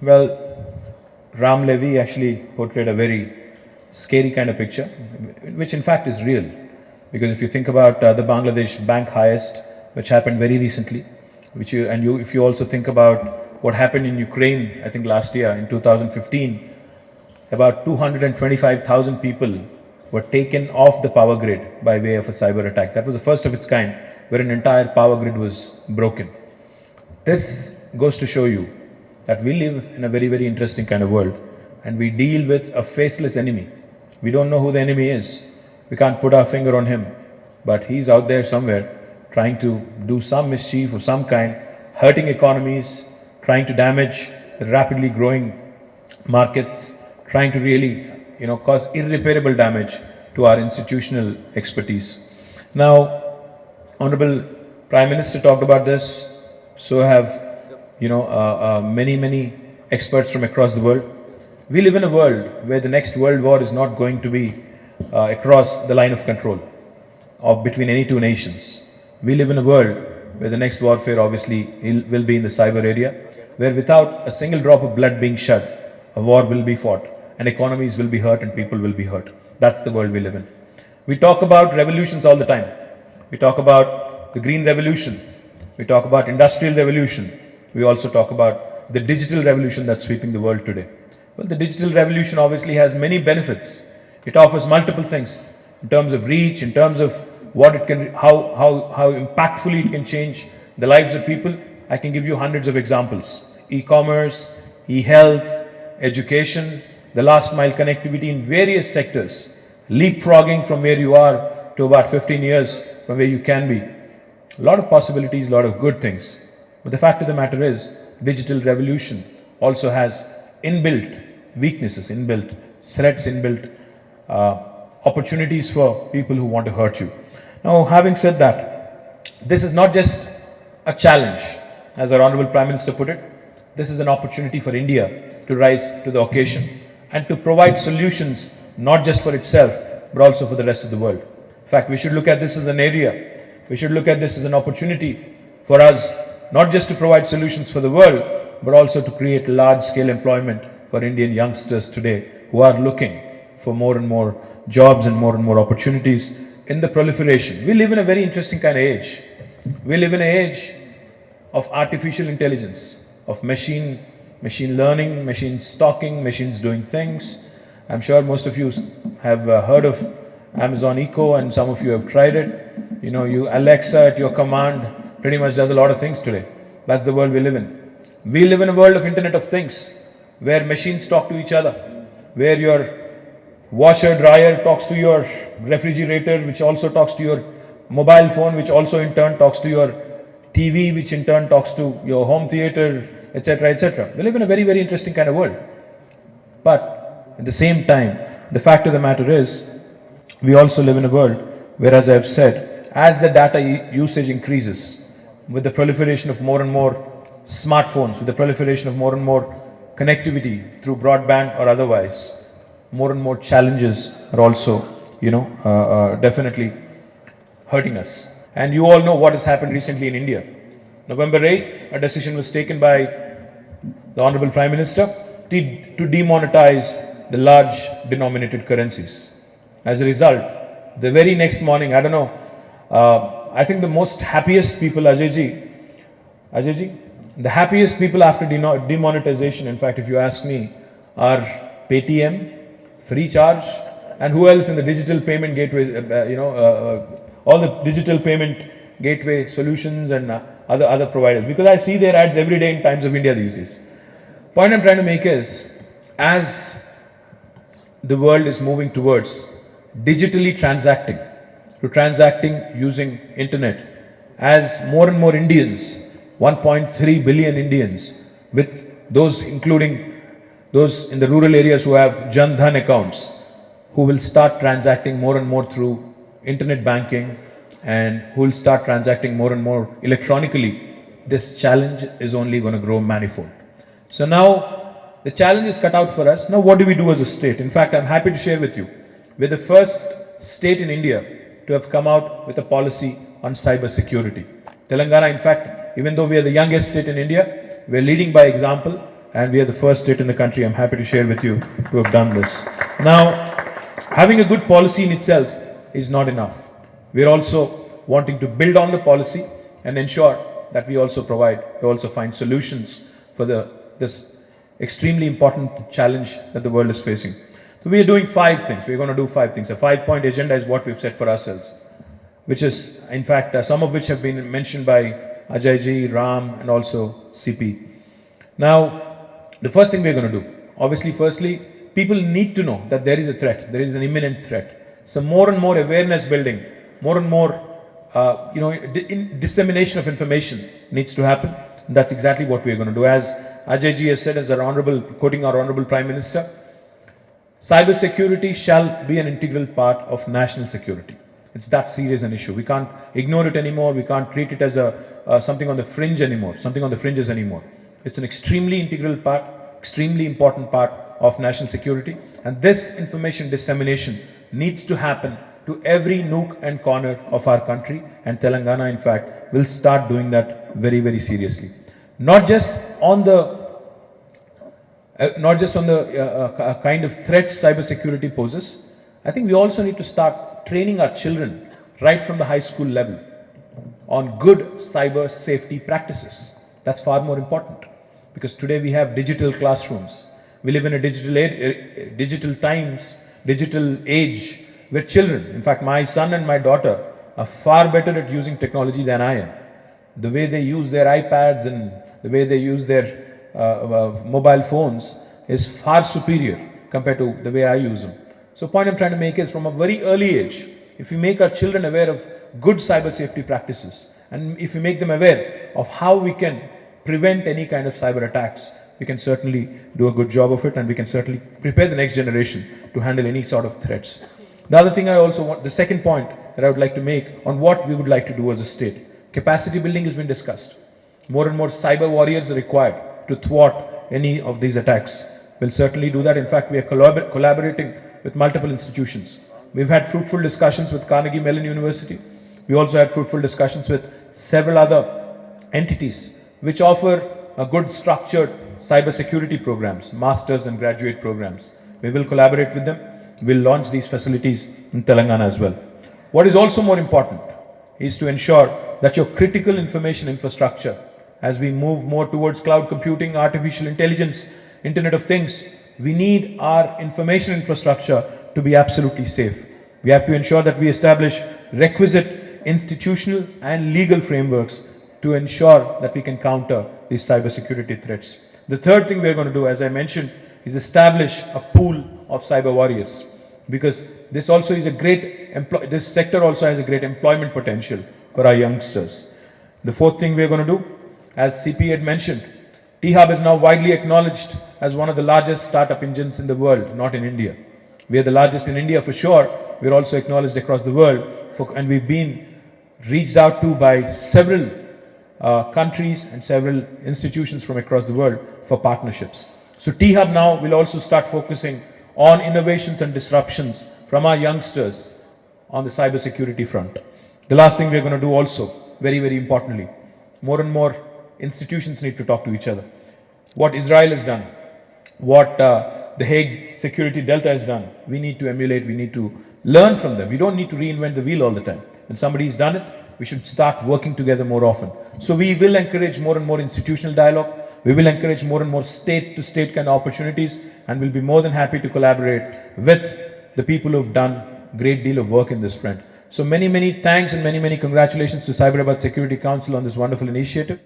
Well, Ram Levy actually portrayed a very scary kind of picture, which in fact is real. Because if you think about the Bangladesh bank heist, which happened very recently, if you also think about what happened in Ukraine, I think last year in 2015, about 225,000 people were taken off the power grid by way of a cyber attack. That was the first of its kind, where an entire power grid was broken. This goes to show you that we live in a very, very interesting kind of world, and we deal with a faceless enemy. We don't know who the enemy is. We can't put our finger on him, but he's out there somewhere trying to do some mischief of some kind, hurting economies, trying to damage the rapidly growing markets, trying to really, cause irreparable damage to our institutional expertise. Now, Honorable Prime Minister talked about this, so have many experts from across the world. We live in a world where the next world war is not going to be across the line of control of between any two nations. We live in a world where the next warfare obviously will be in the cyber area, where without a single drop of blood being shed, a war will be fought, and economies will be hurt and people will be hurt. That's the world we live in. We talk about revolutions all the time. We talk about the green revolution. We talk about industrial revolution. We also talk about the digital revolution that's sweeping the world today. Well, the digital revolution obviously has many benefits. It offers multiple things in terms of reach, in terms of what it can, how impactfully it can change the lives of people. I can give you hundreds of examples. E-commerce, e-health, education, the last mile connectivity in various sectors, leapfrogging from where you are to about 15 years from where you can be. A lot of possibilities, a lot of good things. But the fact of the matter is, digital revolution also has inbuilt weaknesses, inbuilt threats, inbuilt opportunities for people who want to hurt you. Now, having said that, this is not just a challenge, as our Honorable Prime Minister put it. This is an opportunity for India to rise to the occasion and to provide solutions not just for itself, but also for the rest of the world. In fact, we should look at this as an area. We should look at this as an opportunity for us not just to provide solutions for the world, but also to create large-scale employment for Indian youngsters today who are looking for more and more jobs and more opportunities in the proliferation. We live in a very interesting kind of age. We live in an age of artificial intelligence, of machine learning, machines talking, machines doing things. I'm sure most of you have heard of Amazon Echo, and some of you have tried it. You Alexa at your command pretty much does a lot of things today. That's the world we live in. We live in a world of Internet of Things, where machines talk to each other, where your washer dryer talks to your refrigerator, which also talks to your mobile phone, which also in turn talks to your TV, which in turn talks to your home theater, etc., etc. We live in a very, very interesting kind of world. But at the same time, the fact of the matter is, we also live in a world where, as I've said, as the data usage increases, with the proliferation of more and more smartphones, with the proliferation of more and more connectivity through broadband or otherwise, more and more challenges are also, definitely hurting us. And you all know what has happened recently in India. November 8th, a decision was taken by the Honorable Prime Minister to demonetize the large denominated currencies. As a result, the very next morning, I don't know, I think the most happiest people, Ajayji, the happiest people after demonetization, in fact, if you ask me, are Paytm, Freecharge, and who else in the digital payment gateway, all the digital payment gateway solutions and other providers. Because I see their ads every day in Times of India these days. Point I'm trying to make is, as the world is moving towards digitally transacting using internet, as more and more Indians, 1.3 billion Indians, with those including those in the rural areas who have Jan Dhan accounts, who will start transacting more and more through internet banking and who will start transacting more and more electronically, this challenge is only going to grow manifold. So now the challenge is cut out for us. Now what do we do as a state? In fact, I'm happy to share with you, we're the first state in India to have come out with a policy on cyber security. Telangana, in fact, even though we are the youngest state in India, we're leading by example and we are the first state in the country, I'm happy to share with you, to have done this. Now, having a good policy in itself is not enough. We are also wanting to build on the policy and ensure that we also find solutions for this extremely important challenge that the world is facing. So we are doing 5 things. We're going to do 5 things. A 5-point agenda is what we've set for ourselves, which is, in fact, some of which have been mentioned by Ajay ji, Ram, and also CP. Now, the first thing we're going to do, obviously, firstly, people need to know that there is a threat. There is an imminent threat. So more and more awareness building, more and more dissemination of information needs to happen. And that's exactly what we're going to do. As Ajay ji has said, quoting our Honorable Prime Minister, cyber security shall be an integral part of national security. It's that serious an issue. We can't ignore it anymore. We can't treat it as something on the fringe anymore, something on the fringes anymore. It's an extremely integral part, extremely important part of national security. And this information dissemination needs to happen to every nook and corner of our country. And Telangana, in fact, will start doing that very, very seriously. Not just on the kind of threats cybersecurity poses. I think we also need to start training our children right from the high school level on good cyber safety practices. That's far more important, because today we have digital classrooms. We live in a digital times, digital age, where children, in fact my son and my daughter, are far better at using technology than I am. The way they use their iPads and the way they use their mobile phones is far superior compared to the way I use them. So point I'm trying to make is, from a very early age, if we make our children aware of good cyber safety practices, and if we make them aware of how we can prevent any kind of cyber attacks, we can certainly do a good job of it, and we can certainly prepare the next generation to handle any sort of threats. The other thing the second point that I would like to make on what we would like to do as a state, capacity building has been discussed. More and more cyber warriors are required to thwart any of these attacks. We'll certainly do that. In fact, we are collaborating with multiple institutions. We've had fruitful discussions with Carnegie Mellon University. We also had fruitful discussions with several other entities which offer a good structured cyber security programs, masters and graduate programs. We will collaborate with them. We'll launch these facilities in Telangana as well. What is also more important is to ensure that your critical information infrastructure, as we move more towards cloud computing, artificial intelligence, Internet of Things, we need our information infrastructure to be absolutely safe. We have to ensure that we establish requisite institutional and legal frameworks to ensure that we can counter these cybersecurity threats. The third thing we're going to do, as I mentioned, is establish a pool of cyber warriors, because this also is this sector also has a great employment potential for our youngsters. The fourth thing we're going to do, as CP had mentioned, T-Hub is now widely acknowledged as one of the largest startup engines in the world, not in India. We are the largest in India for sure. We're also acknowledged across the world, and we've been reached out to by several countries and several institutions from across the world for partnerships. So T-Hub now will also start focusing on innovations and disruptions from our youngsters on the cybersecurity front. The last thing we're going to do also, very, very importantly, more and more institutions need to talk to each other. What Israel has done, what the Hague Security Delta has done, we need to emulate, we need to learn from them. We don't need to reinvent the wheel all the time. When somebody's done it, we should start working together more often. So we will encourage more and more institutional dialogue. We will encourage more and more state-to-state kind of opportunities, and we'll be more than happy to collaborate with the people who've done a great deal of work in this front. So many, many thanks and many, many congratulations to Cyber Security Council on this wonderful initiative.